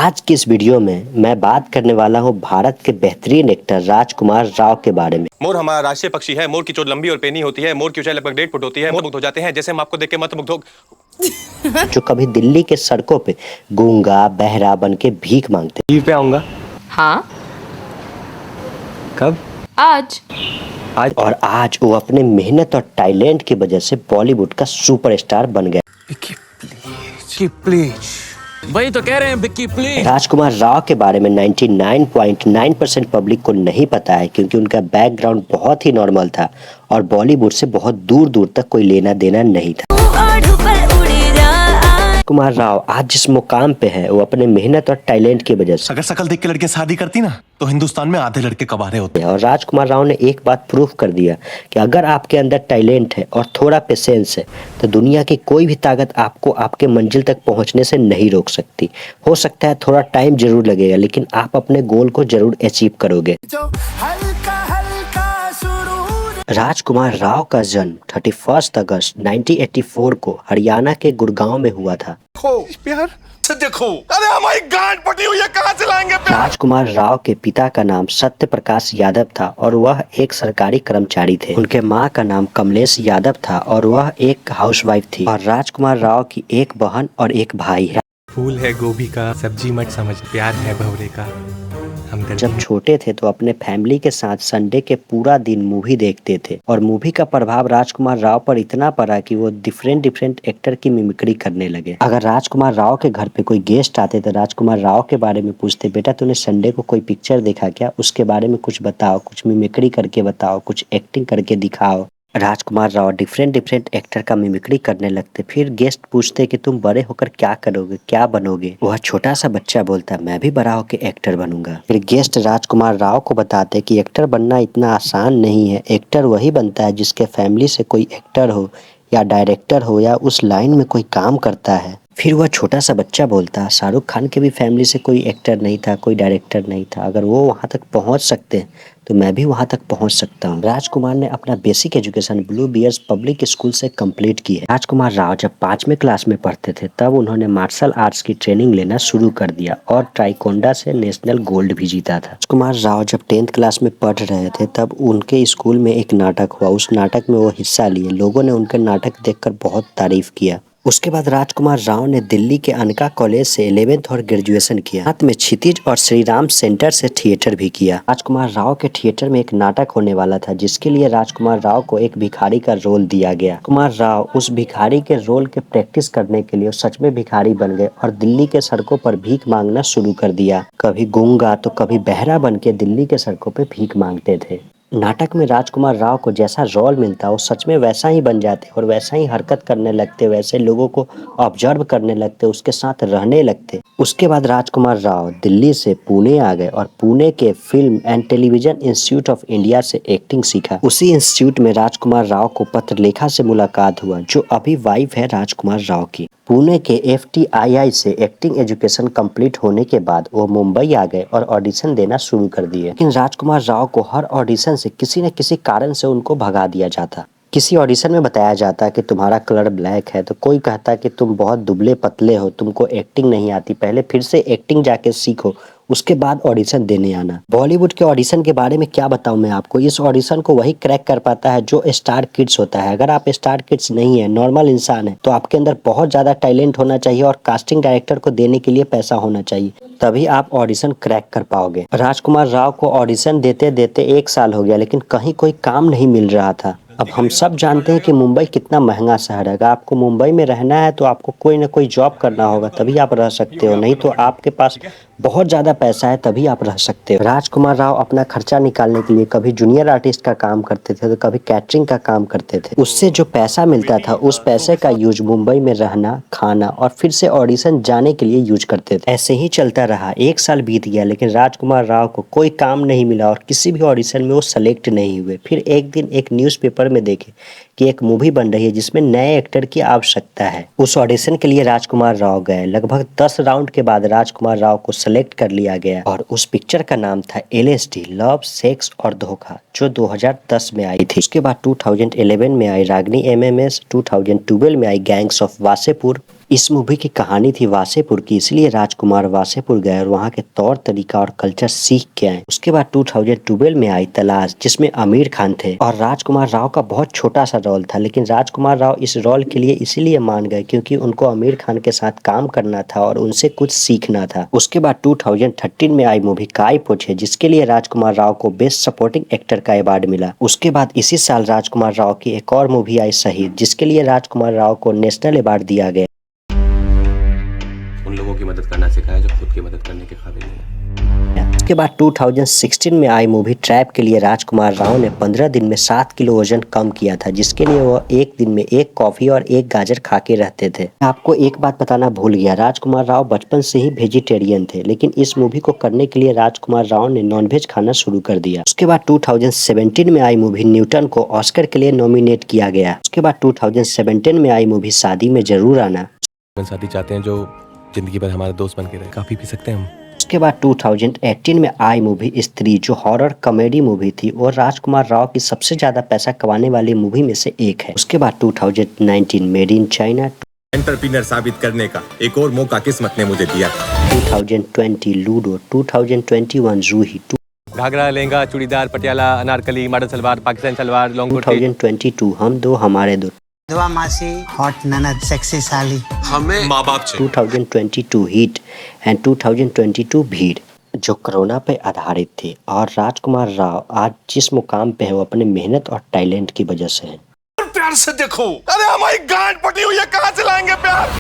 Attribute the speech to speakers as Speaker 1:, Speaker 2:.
Speaker 1: आज की इस वीडियो में मैं बात करने वाला हूं भारत के बेहतरीन एक्टर राजकुमार राव के बारे में।
Speaker 2: मोर हमारा राष्ट्रीय पक्षी है। मोर की चोंच लंबी और पेनी होती है। मोर की ऊंचाई लगभग 1.5 फुट होती है। मोर मुग्ध हो जाते हैं जैसे हम आपको देख के मंत्रमुग्ध हो।
Speaker 1: जो कभी दिल्ली के सड़कों पे गूंगा बहरा बन के भीख मांगते।
Speaker 3: टीवी पे आऊंगा।
Speaker 4: हाँ,
Speaker 3: कब?
Speaker 4: आज।
Speaker 1: और आज वो अपने मेहनत और टैलेंट की वजह से बॉलीवुड का सुपरस्टार बन गए।
Speaker 3: विक्की प्लीज
Speaker 5: वही तो कह रहे हैं विक्की प्लीज।
Speaker 1: राजकुमार राव के बारे में 99.9% पब्लिक को नहीं पता है क्योंकि उनका बैकग्राउंड बहुत ही नॉर्मल था और बॉलीवुड से बहुत दूर दूर तक कोई लेना देना नहीं था। राजकुमार राव आज जिस मुकाम पे है वो अपने मेहनत और टैलेंट की वजह से।
Speaker 6: अगर शकल देख के लड़के शादी करती ना तो हिंदुस्तान में आधे लड़के कबारे होते हैं।
Speaker 1: और राजकुमार राव ने एक बात प्रूफ कर दिया कि अगर आपके अंदर टैलेंट है और थोड़ा पेशेंस है तो दुनिया की कोई भी ताकत आपको आपके मंजिल तक पहुंचने से नहीं रोक सकती। हो सकता है थोड़ा टाइम जरूर लगेगा लेकिन आप अपने गोल को जरूर अचीव करोगे। राजकुमार राव का जन्म 31 अगस्त 1984 को हरियाणा के गुड़गांव में हुआ था।
Speaker 2: प्यार से देखो, अरे हमारी गांड पटी हुई है, कहां से लाएंगे प्यार?
Speaker 1: राजकुमार राव के पिता का नाम सत्य प्रकाश यादव था और वह एक सरकारी कर्मचारी थे। उनके मां का नाम कमलेश यादव था और वह एक हाउसवाइफ थी। और राजकुमार राव की एक बहन और एक भाई है।
Speaker 3: फूल है गोभी का, सब्जी मत समझ, प्यार है भंवरे का।
Speaker 1: जब छोटे थे तो अपने फैमिली के साथ संडे के पूरा दिन मूवी देखते थे और मूवी का प्रभाव राजकुमार राव पर इतना पड़ा कि वो डिफरेंट एक्टर की मिमिक्री करने लगे। अगर राजकुमार राव के घर पे कोई गेस्ट आते तो राजकुमार राव के बारे में पूछते, बेटा तूने संडे को कोई पिक्चर देखा क्या, उसके बारे में कुछ बताओ, कुछ मिमिक्री करके बताओ, कुछ एक्टिंग करके दिखाओ। राजकुमार राव डिफरेंट एक्टर का मिमिक्री करने लगते। फिर गेस्ट पूछते कि तुम बड़े होकर क्या करोगे, क्या बनोगे। वह छोटा सा बच्चा बोलता मैं भी बड़ा होकर एक्टर बनूंगा। फिर गेस्ट राजकुमार राव को बताते कि एक्टर बनना इतना आसान नहीं है। एक्टर वही बनता है जिसके फैमिली से कोई एक्टर हो या डायरेक्टर हो या उस लाइन में कोई काम करता है। फिर वह छोटा सा बच्चा बोलता शाहरुख खान के भी फैमिली से कोई एक्टर नहीं था, कोई डायरेक्टर नहीं था। अगर वो वहाँ तक पहुँच सकते हैं तो मैं भी वहाँ तक पहुँच सकता हूँ। राजकुमार ने अपना basic education Blue Bears Public School से कंप्लीट की है। राजकुमार राव जब 5वीं क्लास में पढ़ते थे तब उन्होंने मार्शल आर्ट्स की ट्रेनिंग लेना शुरू कर दिया और टाइकोंडा से नेशनल गोल्ड भी जीता था। राजकुमार राव जब 10th क्लास में पढ़ रहे थे तब उनके स्कूल में एक नाटक हुआ। उस नाटक में वो हिस्सा लिए। लोगों ने उनके नाटक देखकर बहुत तारीफ किया। उसके बाद राजकुमार राव ने दिल्ली के अनका कॉलेज से 11th और ग्रेजुएशन किया। साथ में क्षितिज और श्री राम सेंटर से थिएटर भी किया। राजकुमार राव के थिएटर में एक नाटक होने वाला था जिसके लिए राजकुमार राव को एक भिखारी का रोल दिया गया। राजकुमार राव उस भिखारी के रोल के प्रैक्टिस करने के लिए सच में भिखारी बन गए और दिल्ली के सड़कों पर भीख मांगना शुरू कर दिया। कभी गूंगा तो कभी बहरा बन के दिल्ली के सड़कों पर भीख मांगते थे। नाटक में राजकुमार राव को जैसा रोल मिलता वो सच में वैसा ही बन जाते और वैसा ही हरकत करने लगते, वैसे लोगों को ऑब्जर्व करने लगते, उसके साथ रहने लगते। उसके बाद राजकुमार राव दिल्ली से पुणे आ गए और पुणे के film and television institute of India से एक्टिंग सीखा। उसी इंस्टीट्यूट में राजकुमार राव को पत्रलेखा से मुलाकात हुआ जो अभी वाइफ है राजकुमार राव की। पुणे के FTII से एक्टिंग एजुकेशन कंप्लीट होने के बाद वो मुंबई आ गए और ऑडिशन देना शुरू कर दिए। लेकिन राजकुमार राव को हर ऑडिशन से किसी न किसी कारण से उनको भगा दिया जाता। किसी ऑडिशन में बताया जाता कि तुम्हारा कलर ब्लैक है तो कोई कहता कि तुम बहुत दुबले पतले हो, तुमको एक्टिंग नहीं आती, पहले फिर से एक्टिंग जाके सीखो, उसके बाद ऑडिशन देने आना। बॉलीवुड के ऑडिशन के बारे में क्या बताऊं मैं आपको। इस ऑडिशन को वही क्रैक कर पाता है जो स्टार किड्स होता है। अगर आप स्टार किड्स नहीं है, नॉर्मल इंसान है, तो आपके अंदर बहुत ज्यादा टैलेंट होना चाहिए और कास्टिंग डायरेक्टर को देने के लिए पैसा होना चाहिए, तभी आप ऑडिशन क्रैक कर पाओगे। राजकुमार राव को ऑडिशन देते देते 1 साल हो गया लेकिन कहीं कोई काम नहीं मिल रहा था। अब हम सब जानते हैं कि मुंबई कितना महंगा शहर है। अगर आपको मुंबई में रहना है तो आपको कोई ना कोई जॉब करना होगा तभी आप रह सकते हो, नहीं तो आपके पास बहुत ज़्यादा पैसा है तभी आप रह सकते हो। राजकुमार राव अपना खर्चा निकालने के लिए कभी जूनियर आर्टिस्ट का काम करते थे तो कभी कैटरिंग का काम करते थे। उससे जो पैसा मिलता था उस पैसे का यूज मुंबई में रहना, खाना और फिर से ऑडिशन जाने के लिए यूज करते थे। ऐसे ही चलता रहा। 1 साल बीत गया लेकिन राजकुमार राव को कोई काम नहीं मिला और किसी भी ऑडिशन में वो सेलेक्ट नहीं हुए। फिर एक दिन एक न्यूज़पेपर में देखे कि एक मूवी बन रही है जिसमें नए एक्टर की आवश्यकता है। उस ऑडिशन के लिए राजकुमार राव गए। लगभग 10 राउंड के बाद राजकुमार राव को सेलेक्ट कर लिया गया और उस पिक्चर का नाम था LSD, लव सेक्स और धोखा, जो 2010 में आई थी। उसके बाद 2011 में आई रागनी MMS, 2012 में आई गैंग्स ऑफ वासेपुर, इस मूवी की कहानी थी वासेपुर की, इसलिए राजकुमार वासेपुर गए और वहाँ के तौर तरीका और कल्चर सीख के आए। उसके बाद 2012 में आई तलाश, जिसमें आमिर खान थे और राजकुमार राव का बहुत छोटा सा रोल था, लेकिन राजकुमार राव इस रोल के लिए इसीलिए मान गए क्योंकि उनको आमिर खान के साथ काम करना था और उनसे कुछ सीखना था। उसके बाद 2013 में आई मूवी काई पो छे, जिसके लिए राजकुमार राव को बेस्ट सपोर्टिंग एक्टर का अवार्ड मिला। उसके बाद इसी साल राजकुमार राव की एक और मूवी आई शहीद, जिसके लिए राजकुमार राव को नेशनल अवार्ड दिया गया।
Speaker 2: उन लोगों की मदद करना सिखाया जो खुद की मदद करने के काबिल नहीं है।
Speaker 1: उसके बाद 2016 में आई मूवी ट्रैप के लिए राजकुमार राव ने 15 दिन में 7 किलो वजन कम किया था, जिसके लिए वो एक दिन में 1 कॉफी और 1 गाजर खा के रहते थे। आपको एक बात बताना भूल गया, राजकुमार राव बचपन से ही वेजिटेरियन थे, लेकिन इस मूवी को करने के लिए राजकुमार राव ने नॉनवेज खाना शुरू कर दिया। उसके बाद 2017 में आई मूवी न्यूटन को ऑस्कर के लिए नॉमिनेट किया गया। उसके बाद 2017 में आई मूवी शादी में जरूर आना।
Speaker 3: साथी चाहते हैं जो जिंदगी भर हमारे दोस्त बन के रहे। काफी पी सकते हैं हम।
Speaker 1: उसके बाद 2018 में आई मूवी स्त्री, जो हॉरर कॉमेडी मूवी थी और राजकुमार राव की सबसे ज्यादा पैसा कमाने वाली मूवी में से एक है। उसके बाद 2019 मेड इन चाइना,
Speaker 4: एंटरप्रेन्योर साबित करने का एक और मौका किस्मत ने मुझे दिया।
Speaker 1: 2020 Ludo, 2021 Roohi,
Speaker 2: ghagra, lehenga, churidar, Patiala, Anarkali, model salwar, Pakistani salwar, long kurti.
Speaker 1: 2022 हम दो हमारे दो,
Speaker 7: दुआ मासी, हॉट ननद, सेक्सी साली,
Speaker 4: हमें माँ बाप से
Speaker 1: 2022 हिट एंड 2022 भीड़, जो कोरोना पे आधारित थी। और राजकुमार राव आज जिस मुकाम पे है वो अपने मेहनत और टैलेंट की वजह से है।
Speaker 4: प्यार से देखो, अरे हमारी गांड पटी हुई है, कहाँ से लाएंगे प्यार।